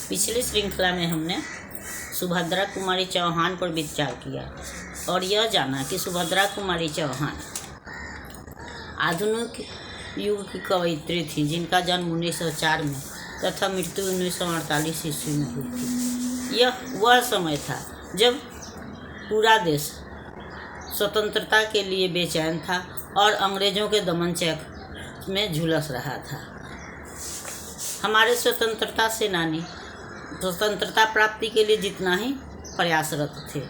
पिछली श्रृंखला में हमने सुभद्रा कुमारी चौहान पर विचार किया और यह जाना कि सुभद्रा कुमारी चौहान आधुनिक युग की कवयित्री थी, जिनका जन्म 1904 में तथा मृत्यु 1948 ईस्वी में हुई थी। यह वह समय था जब पूरा देश स्वतंत्रता के लिए बेचैन था और अंग्रेज़ों के दमन चेक में झुलस रहा था। हमारे स्वतंत्रता सेनानी स्वतंत्रता प्राप्ति के लिए जितना ही प्रयासरत थे,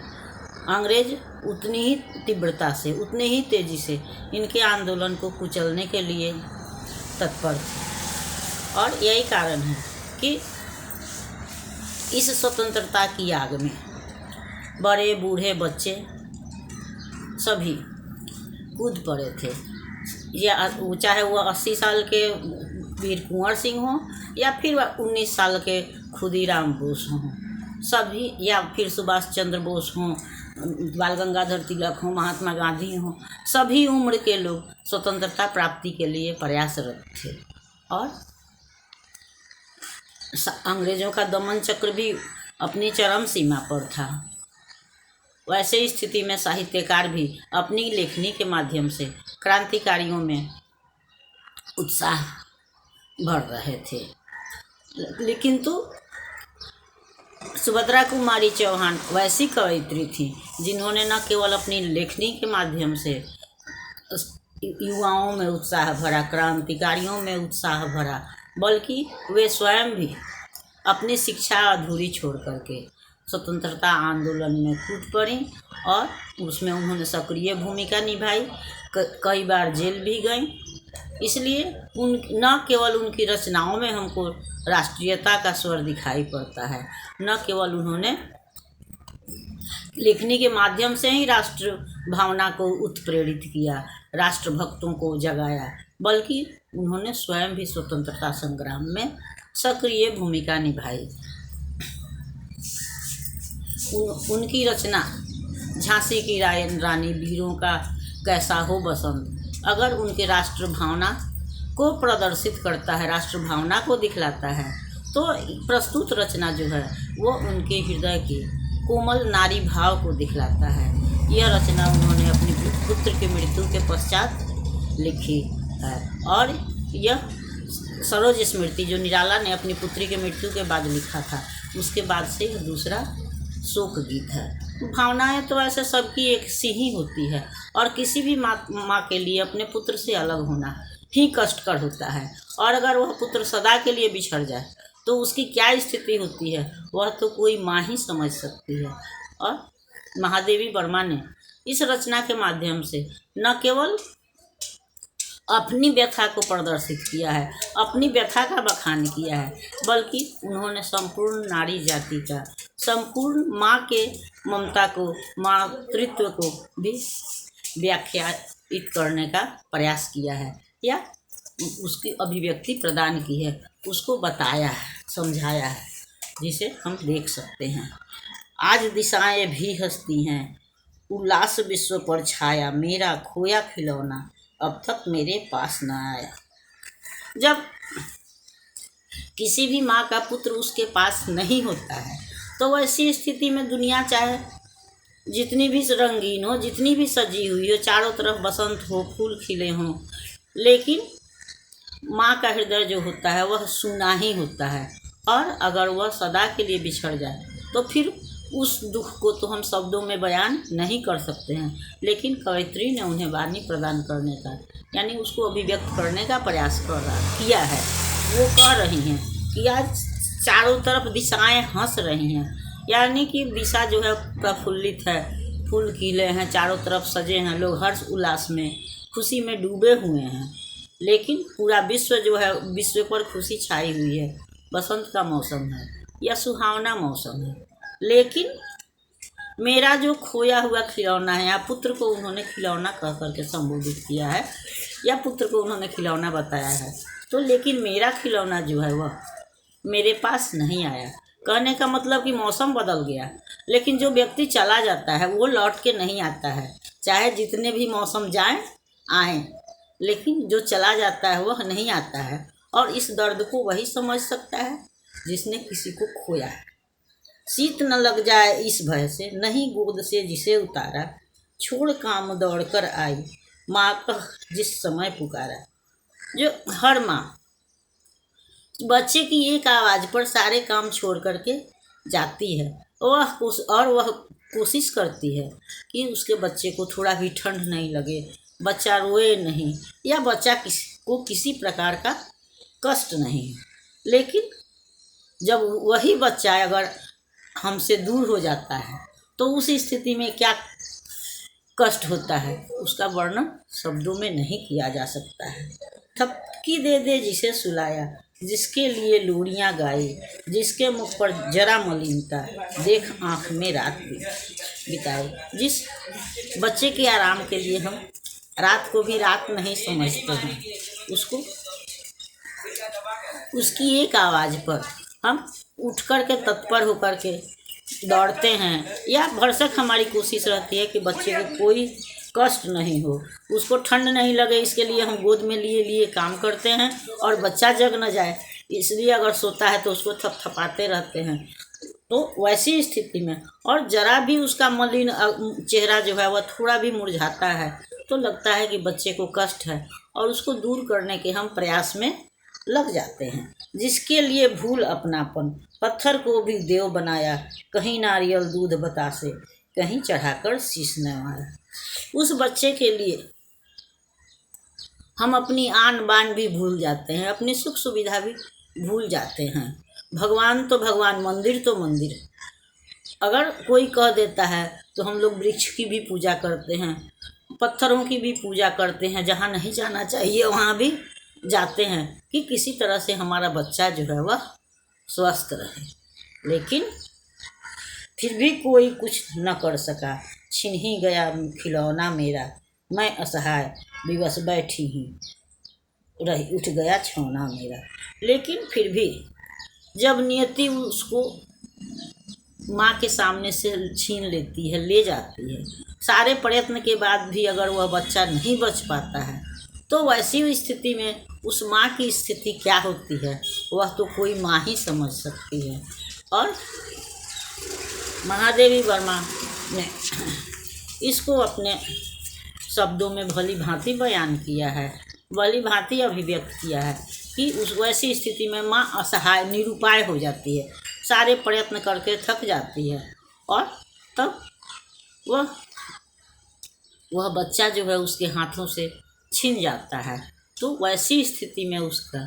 अंग्रेज उतनी ही तीव्रता से, उतने ही तेज़ी से इनके आंदोलन को कुचलने के लिए तत्पर थे। और यही कारण है कि इस स्वतंत्रता की आग में बड़े बूढ़े बच्चे सभी कूद पड़े थे, या चाहे वह 80 साल के वीर कुंवर सिंह हों या फिर 19 साल के खुदीराम बोस हों, सभी, या फिर सुभाष चंद्र बोस हों, बाल गंगाधर तिलक हों, महात्मा गांधी हों, सभी उम्र के लोग स्वतंत्रता प्राप्ति के लिए प्रयासरत थे। और अंग्रेज़ों का दमन चक्र भी अपनी चरम सीमा पर था। वैसे स्थिति में साहित्यकार भी अपनी लेखनी के माध्यम से क्रांतिकारियों में उत्साह भर रहे थे। लेकिन तो सुभद्रा कुमारी चौहान वैसी कवयित्री थी जिन्होंने न केवल अपनी लेखनी के माध्यम से युवाओं में उत्साह भरा, क्रांतिकारियों में उत्साह भरा, बल्कि वे स्वयं भी अपनी शिक्षा अधूरी छोड़ करके स्वतंत्रता आंदोलन में कूद पड़ी और उसमें उन्होंने सक्रिय भूमिका निभाई, कई बार जेल भी गईं। इसलिए न केवल उनकी रचनाओं में हमको राष्ट्रीयता का स्वर दिखाई पड़ता है, न केवल उन्होंने लेखनी के माध्यम से ही राष्ट्र भावना को उत्प्रेरित किया, राष्ट्रभक्तों को जगाया, बल्कि उन्होंने स्वयं भी स्वतंत्रता संग्राम में सक्रिय भूमिका निभाई। उनकी रचना झांसी की रानी, वीरों का कैसा हो बसंत, अगर उनके राष्ट्र भावना को प्रदर्शित करता है, राष्ट्र भावना को दिखलाता है, तो प्रस्तुत रचना जो है वो उनके हृदय के कोमल नारी भाव को दिखलाता है। यह रचना उन्होंने अपने पुत्र की मृत्यु के पश्चात लिखी है और यह सरोज स्मृति जो निराला ने अपनी पुत्री की मृत्यु के बाद लिखा था, उसके बाद से यह दूसरा शोक गीत है। भावनाएं तो ऐसे सबकी एक सी ही होती है और किसी भी माँ के लिए अपने पुत्र से अलग होना ही कष्टकर होता है, और अगर वह पुत्र सदा के लिए बिछड़ जाए तो उसकी क्या स्थिति होती है वह तो कोई माँ ही समझ सकती है। और महादेवी वर्मा ने इस रचना के माध्यम से न केवल अपनी व्यथा को प्रदर्शित किया है, अपनी व्यथा का बखान किया है, बल्कि उन्होंने संपूर्ण नारी जाति का, संपूर्ण माँ के ममता को, मातृत्व को भी व्याख्यायित करने का प्रयास किया है, या उसकी अभिव्यक्ति प्रदान की है, उसको बताया है, समझाया है, जिसे हम देख सकते हैं। आज दिशाएं भी हंसती हैं, उल्लास विश्व पर छाया, मेरा खोया खिलौना अब तक मेरे पास न आया। जब किसी भी माँ का पुत्र उसके पास नहीं होता है तो वैसी स्थिति में दुनिया चाहे जितनी भी रंगीन हो, जितनी भी सजी हुई हो, चारों तरफ बसंत हो, फूल खिले हों, लेकिन माँ का हृदय जो होता है वह सूना ही होता है। और अगर वह सदा के लिए बिछड़ जाए तो फिर उस दुख को तो हम शब्दों में बयान नहीं कर सकते हैं, लेकिन कवयित्री ने उन्हें वाणी प्रदान करने का, यानी उसको अभिव्यक्त करने का प्रयास किया है। वो कह रही हैं कि आज चारों तरफ दिशाएं हंस रही हैं, यानी कि दिशा जो है प्रफुल्लित है, फूल खिले हैं, चारों तरफ सजे हैं, लोग हर्ष उल्लास में, खुशी में डूबे हुए हैं, लेकिन पूरा विश्व जो है, विश्व पर खुशी छाई हुई है, बसंत का मौसम है या सुहावना मौसम है। लेकिन मेरा जो खोया हुआ खिलौना है, या पुत्र को उन्होंने खिलौना कह करके संबोधित किया है, या पुत्र को उन्होंने खिलौना बताया है, तो लेकिन मेरा खिलौना जो है वह मेरे पास नहीं आया। कहने का मतलब कि मौसम बदल गया, लेकिन जो व्यक्ति चला जाता है वो लौट के नहीं आता है, चाहे जितने भी मौसम जाएं आएँ, लेकिन जो चला जाता है वह नहीं आता है। और इस दर्द को वही समझ सकता है जिसने किसी को खोया है। शीत न लग जाए इस भय से, नहीं गोद से जिसे उतारा, छोड़ काम दौड़ कर आई, माँ कह जिस समय पुकारा। जो हर माँ बच्चे की एक आवाज़ पर सारे काम छोड़ करके जाती है, वह कोशिश करती है कि उसके बच्चे को थोड़ा भी ठंड नहीं लगे, बच्चा रोए नहीं, या बच्चा किसी प्रकार का कष्ट नहीं। लेकिन जब वही बच्चा अगर हमसे दूर हो जाता है तो उस स्थिति में क्या कष्ट होता है, उसका वर्णन शब्दों में नहीं किया जा सकता है। थपकी दे दे जिसे सुलाया, जिसके लिए लोरियां गाई, जिसके मुख पर जरा मलिनता, देख आँख में रात बिताई। जिस बच्चे के आराम के लिए हम रात को भी रात नहीं समझते हैं, उसकी एक आवाज़ पर हम उठ कर के तत्पर होकर के दौड़ते हैं, या भरसक हमारी कोशिश रहती है कि बच्चे को कोई कष्ट नहीं हो, उसको ठंड नहीं लगे, इसके लिए हम गोद में लिए काम करते हैं, और बच्चा जग न जाए इसलिए अगर सोता है तो उसको थपथपाते रहते हैं। तो वैसी स्थिति में और जरा भी उसका मलिन चेहरा जो है वह थोड़ा भी मुरझाता है तो लगता है कि बच्चे को कष्ट है, और उसको दूर करने के हम प्रयास में लग जाते हैं। जिसके लिए भूल अपनापन, पत्थर को भी देव बनाया, कहीं नारियल दूध बतासे, कहीं चढ़ाकर शीश नवाया। उस बच्चे के लिए हम अपनी आन बान भी भूल जाते हैं, अपनी सुख सुविधा भी भूल जाते हैं। भगवान तो भगवान, मंदिर तो मंदिर। अगर कोई कह देता है तो हम लोग वृक्ष की भी पूजा करते हैं, पत्थरों की भी पूजा करते हैं, जहाँ नहीं जाना चाहिए वहाँ भी जाते हैं कि किसी तरह से हमारा बच्चा जो है वह स्वस्थ रहे। लेकिन फिर भी कोई कुछ न कर सका, छिन ही गया खिलौना मेरा, मैं असहाय विवश बैठी ही रही, उठ गया छौना मेरा। लेकिन फिर भी जब नियति उसको माँ के सामने से छीन लेती है, ले जाती है, सारे प्रयत्न के बाद भी अगर वह बच्चा नहीं बच पाता है तो वैसी स्थिति में उस माँ की स्थिति क्या होती है वह तो कोई माँ ही समझ सकती है। और महादेवी वर्मा ने इसको अपने शब्दों में भली भांति बयान किया है, भली भांति अभिव्यक्त किया है कि उस वैसी स्थिति में माँ असहाय निरुपाय हो जाती है, सारे प्रयत्न करके थक जाती है, और तब वह बच्चा जो है उसके हाथों से छिन जाता है। तो वैसी स्थिति में उसका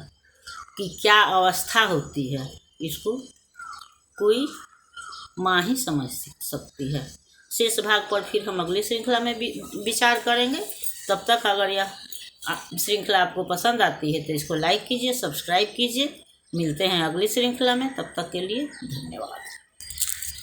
कि क्या अवस्था होती है, इसको कोई माँ ही समझ सकती है। शेष भाग पर फिर हम अगली श्रृंखला में विचार करेंगे। तब तक अगर यह श्रृंखला आपको पसंद आती है तो इसको लाइक कीजिए, सब्सक्राइब कीजिए। मिलते हैं अगली श्रृंखला में, तब तक के लिए धन्यवाद।